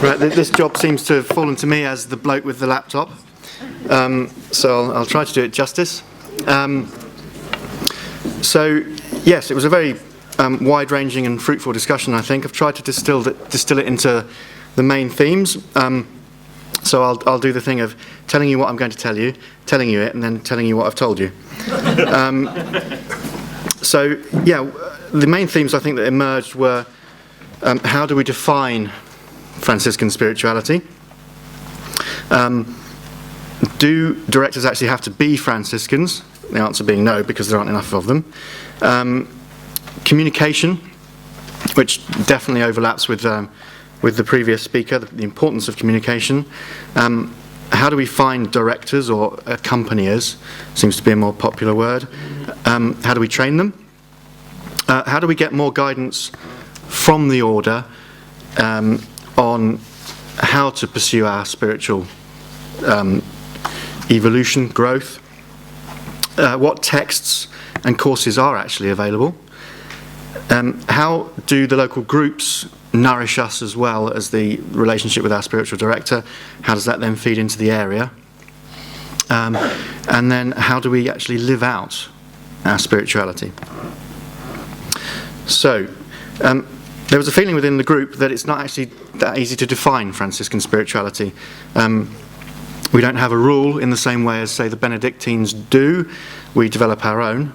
Right, this job seems to have fallen to me as the bloke with the laptop, so I'll try to do it justice. So, yes, it was a very wide-ranging and fruitful discussion, I think. I've tried to distill it into the main themes. So I'll do the thing of telling you what I'm going to tell you, telling you it, and then telling you what I've told you. So, yeah, the main themes I think that emerged were how do we define Franciscan spirituality? Do directors actually have to be Franciscans? The answer being no, because there aren't enough of them. Communication, which definitely overlaps with the previous speaker, the importance of communication. How do we find directors or accompaniers? Seems to be a more popular word. How do we train them? How do we get more guidance from the order on how to pursue our spiritual evolution, growth? What texts and courses are actually available? How do the local groups nourish us as well as the relationship with our spiritual director? How does that then feed into the area? And then how do we actually live out our spirituality? So, there was a feeling within the group that it's not actually that easy to define Franciscan spirituality. We don't have a rule in the same way as, say, the Benedictines do. We develop our own.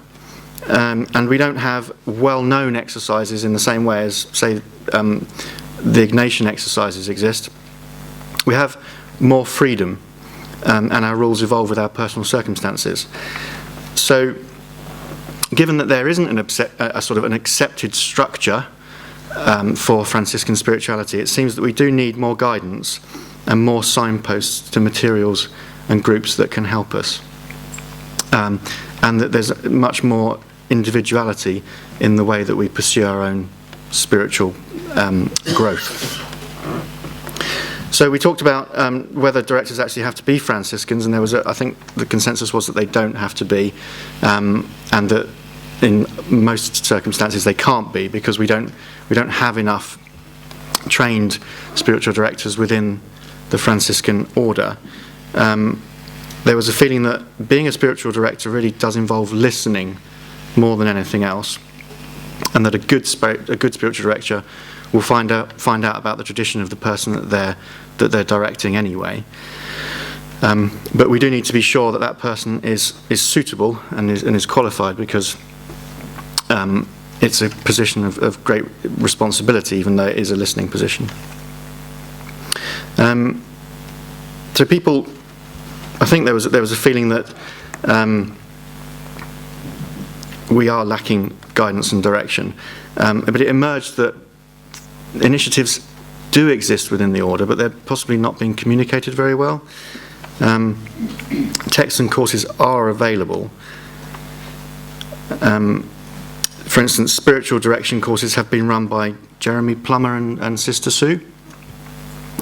And we don't have well-known exercises in the same way as, say, the Ignatian exercises exist. We have more freedom, and our rules evolve with our personal circumstances. So, given that there isn't a sort of an accepted structure for Franciscan spirituality, it seems that we do need more guidance and more signposts to materials and groups that can help us. And that there's much more individuality in the way that we pursue our own spiritual growth. So we talked about whether directors actually have to be Franciscans, and there was I think the consensus was that they don't have to be, and that in most circumstances they can't be, because we don't have enough trained spiritual directors within the Franciscan order. There was a feeling that being a spiritual director really does involve listening more than anything else, and that a good spiritual director will find out about the tradition of the person that they're directing anyway. But we do need to be sure that that person is suitable and is qualified, because it's a position of great responsibility, even though it is a listening position. So people, I think there was a feeling that we are lacking guidance and direction, but it emerged that initiatives do exist within the order, but they're possibly not being communicated very well. Texts and courses are available. For instance, spiritual direction courses have been run by Jeremy Plummer and Sister Sue.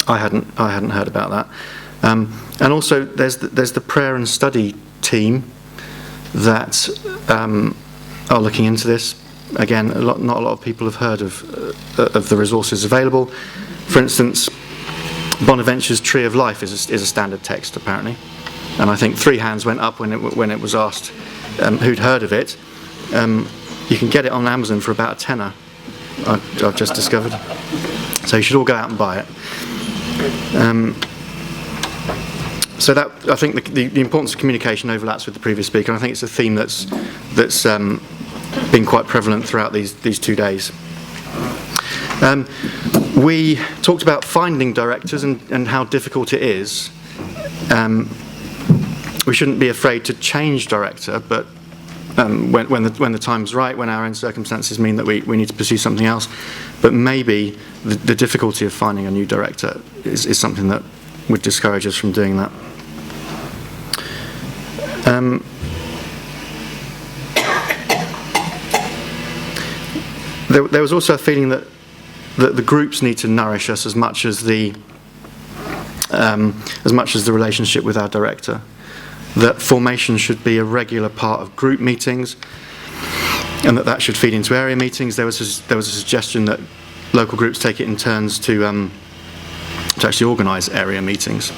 I hadn't heard about that. And also there's the prayer and study team that are looking into this. Again, not a lot of people have heard of the resources available. For instance, Bonaventure's Tree of Life is a standard text, apparently, and I think 3 hands went up when it was asked who'd heard of it. You can get it on Amazon for about £10. I've just discovered. So you should all go out and buy it. So that, I think the importance of communication overlaps with the previous speaker, and I think it's a theme that's been quite prevalent throughout these 2 days. We talked about finding directors and how difficult it is. We shouldn't be afraid to change director, but when the time's right, when our own circumstances mean that we need to pursue something else. But maybe the difficulty of finding a new director is something that would discourage us from doing that. There was also a feeling that the groups need to nourish us as much as the relationship with our director. That formation should be a regular part of group meetings, and that should feed into area meetings. There was a suggestion that local groups take it in turns to actually organise area meetings.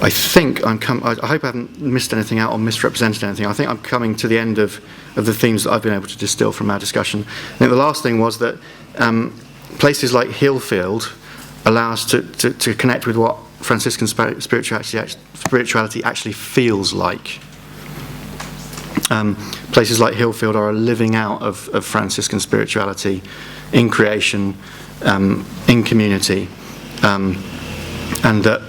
I think I hope I haven't missed anything out or misrepresented anything. I think I'm coming to the end of the themes that I've been able to distill from our discussion. I think the last thing was that places like Hillfield allow us to connect with what Franciscan spirituality actually feels like. Places like Hillfield are a living out of Franciscan spirituality in creation, in community, and that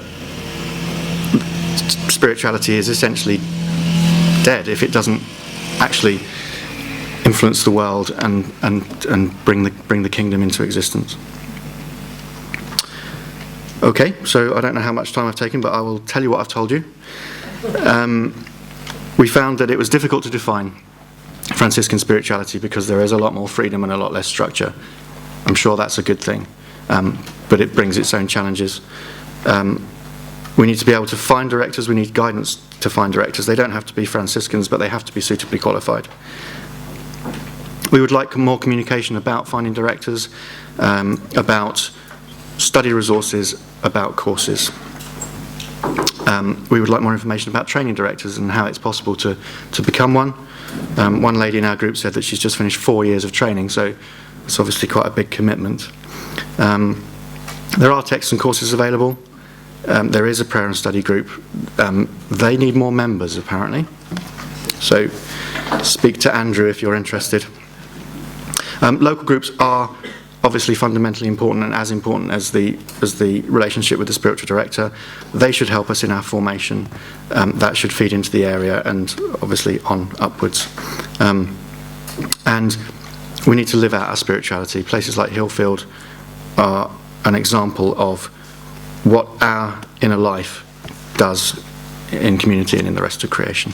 spirituality is essentially dead if it doesn't actually influence the world and bring the kingdom into existence. Okay, so I don't know how much time I've taken, but I will tell you what I've told you. We found that it was difficult to define Franciscan spirituality because there is a lot more freedom and a lot less structure. I'm sure that's a good thing, but it brings its own challenges. We need to be able to find directors. We need guidance to find directors. They don't have to be Franciscans, but they have to be suitably qualified. We would like more communication about finding directors, about study resources, about courses. We would like more information about training directors and how it's possible to become one. One lady in our group said that she's just finished 4 years of training, so it's obviously quite a big commitment. There are texts and courses available. There is a prayer and study group. They need more members, apparently. So speak to Andrew if you're interested. Local groups are obviously fundamentally important and as important as the relationship with the spiritual director. They should help us in our formation. That should feed into the area and obviously on upwards. And we need to live out our spirituality. Places like Hillfield are an example of what our inner life does in community and in the rest of creation.